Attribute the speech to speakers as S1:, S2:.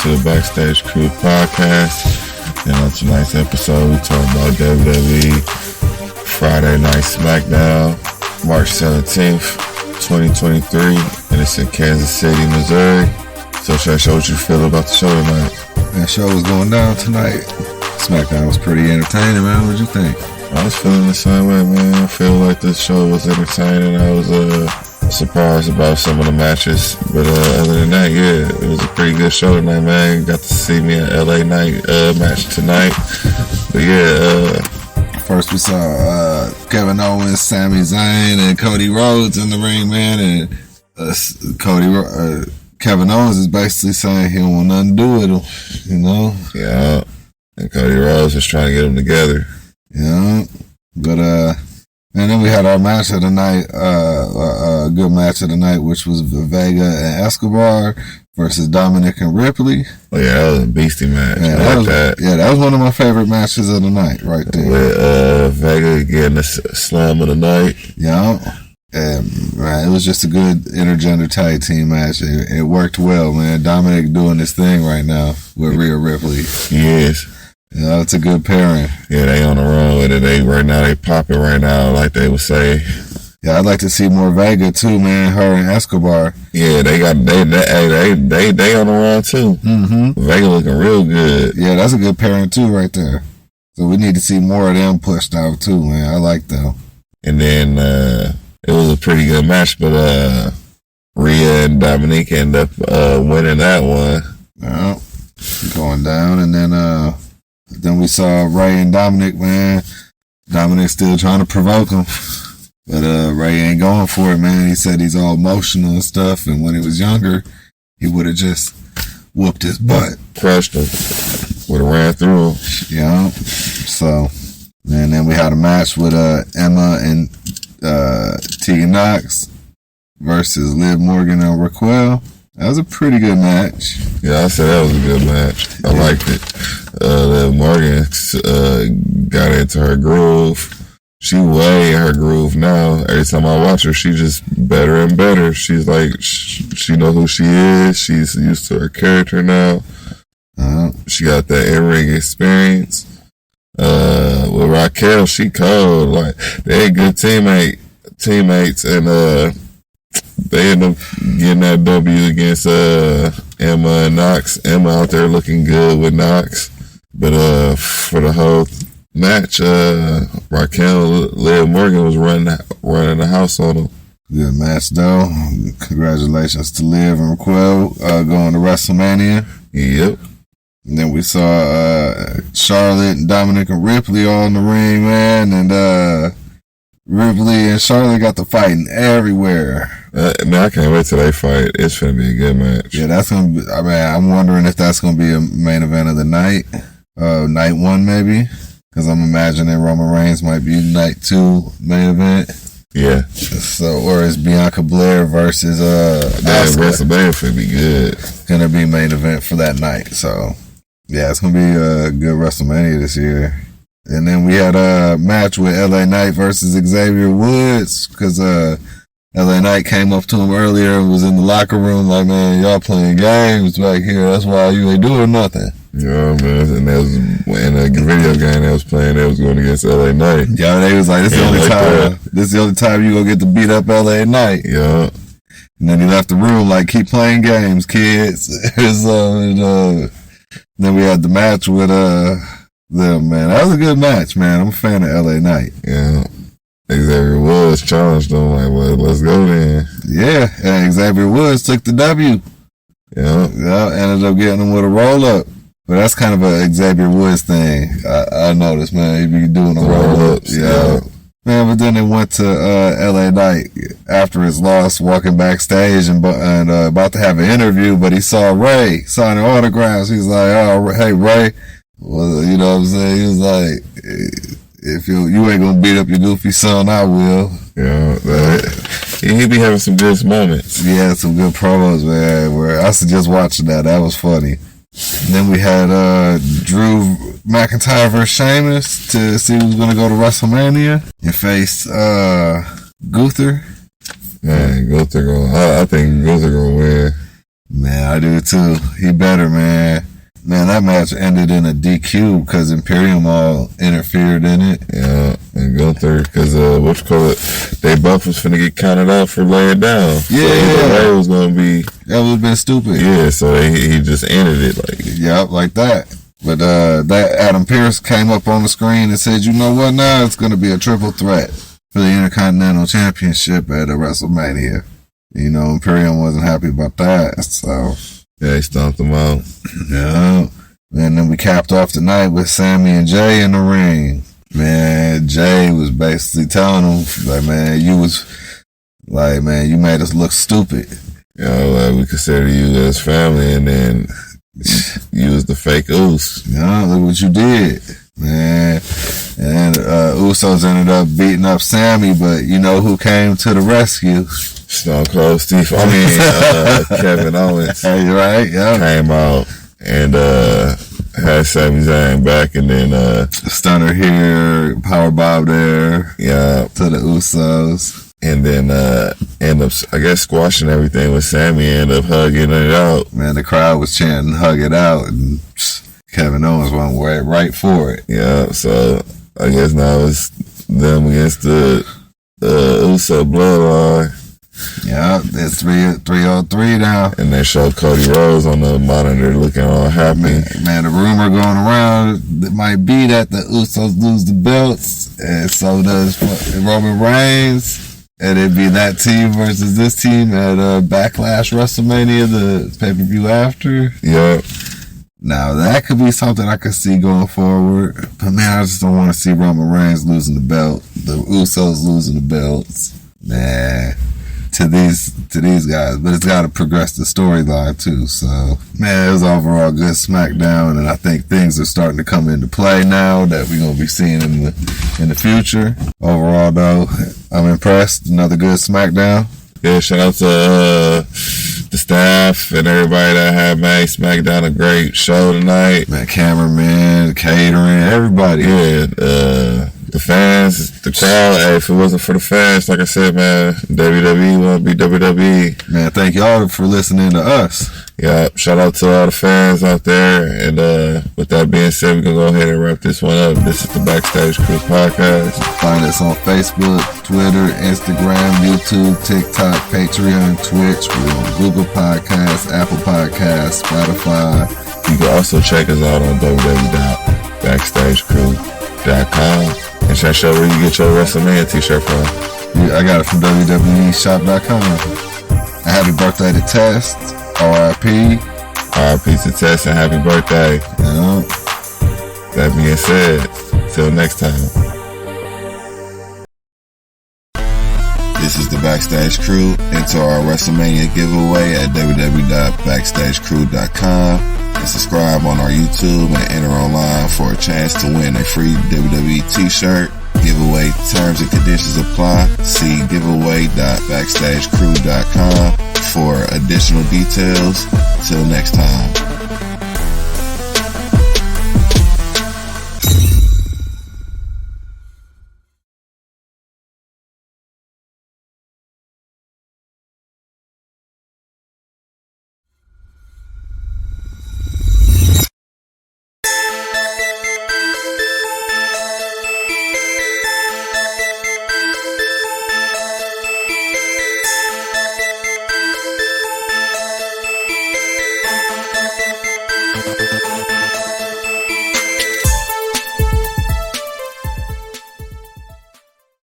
S1: to the Backstage Krew Podcast. And on tonight's episode, we talk about WWE Friday Night SmackDown, March 17th, 2023. And it's in Kansas City, Missouri. So, Shasha, what you feel about the show tonight?
S2: That show was going down tonight. SmackDown was pretty entertaining, man. What'd you think?
S1: I was feeling the same way, man. I feel like this show was entertaining. I was surprised about some of the matches, but other than that, yeah, it was a pretty good show tonight, man. Got to see me an LA Knight match tonight, but yeah.
S2: First we saw Kevin Owens, Sami Zayn, and Cody Rhodes in the ring, man, and Kevin Owens is basically saying he don't want nothing to do with him, you know?
S1: Yeah, and Cody Rhodes is trying to get them together.
S2: Yeah, but and then we had our match of the night, a good match of the night, which was Vega and Escobar versus Dominik and Ripley.
S1: Oh yeah, that was a beastie match.
S2: Yeah, that was one of my favorite matches of the night, right there.
S1: With Vega getting the slam of the night.
S2: Yeah, and man, it was just a good intergender tag team match. It worked well, man. Dominik doing this thing right now with Rhea Ripley.
S1: Yes.
S2: Yeah, it's a good pairing.
S1: Yeah, they on the run with it. They popping right now, like they would say.
S2: Yeah, I'd like to see more Vega too, man. Her and Escobar.
S1: Yeah, they on the run too.
S2: Mm-hmm.
S1: Vega looking real good.
S2: Yeah, that's a good pairing too, right there. So we need to see more of them pushed out too, man. I like them.
S1: And then it was a pretty good match, but Rhea and Dominik end up winning that one.
S2: Yeah, going down, and then we saw Rey and Dominik, man. Dominik still trying to provoke him. But Rey ain't going for it, man. He said he's all emotional and stuff. And when he was younger, he would have just whooped his butt.
S1: Crushed him. Would have ran through him.
S2: Yeah. So, and then we had a match with Emma and Tegan versus Liv Morgan and Raquel. That was a pretty good match.
S1: Yeah, I said that was a good match. I liked it. Liv Morgan got into her groove. She way in her groove now. Every time I watch her, she just better and better. She's like, she know who she is. She's used to her character now. She got that in-ring experience. With Raquel, she cold. Like, they ain't good teammates, and they end up getting that W against Emma and Nox. Emma out there looking good with Nox. But for the whole match, Raquel, Liv Morgan was running the house on them.
S2: Good match, though. Congratulations to Liv and Raquel going to WrestleMania.
S1: Yep.
S2: And then we saw Charlotte and Dominik and Ripley all in the ring, man. And Ripley and Charlotte got the fighting everywhere.
S1: Now I can't wait till they fight. It's gonna be a good match.
S2: Yeah, that's gonna be. I mean, I'm wondering if that's gonna be a main event of the night, night one maybe, because I'm imagining Roman Reigns might be night 2 main event.
S1: Yeah.
S2: So, or is Bianca Belair versus
S1: WrestleMania should be good.
S2: Gonna be main event for that night. So, yeah, it's gonna be a good WrestleMania this year. And then we had a match with LA Knight versus Xavier Woods, because LA Knight came up to him earlier and was in the locker room like, man, y'all playing games back here. That's why you ain't doing nothing.
S1: Yeah, man. And that was in a video game they was playing. They was going against LA Knight.
S2: Yeah, they was like, this is the only time. This is the only time you gonna get to beat up LA Knight.
S1: Yeah.
S2: And then he left the room like, keep playing games, kids. Then we had the match with them, man. That was a good match, man. I'm a fan of LA Knight.
S1: Yeah. Xavier Woods challenged them like, well, let's go then.
S2: Yeah, and Xavier Woods took the W.
S1: Yeah.
S2: Ended up getting him with a roll-up. But that's kind of a Xavier Woods thing. I noticed, man. He be doing the roll-ups. Yeah. Man, but then they went to LA Knight after his loss, walking backstage and about to have an interview, but he saw Ray signing autographs. He's like, oh, hey, Ray. Well, you know what I'm saying? He was like, if you ain't gonna beat up your goofy son, I will.
S1: Yeah, he be having some good moments.
S2: Yeah, some good promos, man. Where I suggest watching that. That was funny. And then we had Drew McIntyre versus Sheamus to see who's gonna go to WrestleMania and face Gunther.
S1: Man, Gunther I think Gunther gonna win.
S2: Man, I do too. He better, man. Man, that match ended in a DQ because Imperium all interfered in it.
S1: Yeah, and Gunther, because they both was finna get counted out for laying down.
S2: Yeah,
S1: so it was gonna be.
S2: That would have been stupid.
S1: Yeah, so he just ended it like.
S2: Yep, like that. But that Adam Pearce came up on the screen and said, "You know what? Now it's gonna be a triple threat for the Intercontinental Championship at WrestleMania." You know, Imperium wasn't happy about that, so.
S1: Yeah, he stomped him out.
S2: Yeah. And then we capped off the night with Sami and Jay in the ring. Man, Jay was basically telling him, like, man, you made us look stupid.
S1: You know, like, we consider you as family, and then you was the fake Uso.
S2: Yeah, look what you did. Man. And Usos ended up beating up Sami, but you know who came to the rescue?
S1: Stone Cold Steve. Kevin Owens.
S2: Hey, right? Yeah.
S1: Came out and had Sami Zayn back, and then
S2: Stunner here, Powerbomb there.
S1: Yeah.
S2: To the Usos.
S1: And then end up, I guess, squashing everything with Sami, end up hugging it out.
S2: Man, the crowd was chanting, hug it out, and Kevin Owens went right for it.
S1: Yeah, so I guess now it's them against the Uso bloodline.
S2: Yeah, it's 3-3 now.
S1: And they show Cody Rhodes on the monitor looking all happy.
S2: Man, the rumor going around, it might be that the Usos lose the belts, and so does Roman Reigns. And it'd be that team versus this team at Backlash WrestleMania, the pay-per-view after.
S1: Yep.
S2: Now, that could be something I could see going forward. But, man, I just don't want to see Roman Reigns losing the belt. The Usos losing the belts. Man, to these guys. But it's got to progress the storyline, too. So, man, it was overall good SmackDown. And I think things are starting to come into play now that we're going to be seeing in the future. Overall, though, I'm impressed. Another good SmackDown.
S1: Yeah, shout out to the staff and everybody that had made SmackDown a great show tonight.
S2: Man, cameraman, catering, everybody.
S1: Yeah, the fans, the crowd. Hey, if it wasn't for the fans, like I said, man, WWE won't be WWE.
S2: Man, thank y'all for listening to us.
S1: Yeah, shout out to all the fans out there. And with that being said, we can go ahead and wrap this one up. This is the Backstage Krew Podcast.
S2: Find us on Facebook, Twitter, Instagram, YouTube, TikTok, Patreon, Twitch. We're on Google Podcasts, Apple Podcasts, Spotify.
S1: You can also check us out on www.backstagekrew.com. And check out where you get your WrestleMania t-shirt from.
S2: Yeah, I got it from WWEshop.com. Happy birthday to Test. R.I.P.
S1: R.I.P. to Test and happy birthday.
S2: Yeah.
S1: That being said, till next time. This is the Backstage Krew. Enter our WrestleMania giveaway at www.backstagekrew.com and subscribe on our YouTube and enter online for a chance to win a free WWE t-shirt. Giveaway terms and conditions apply. See giveaway.backstagekrew.com for additional details. Till next time.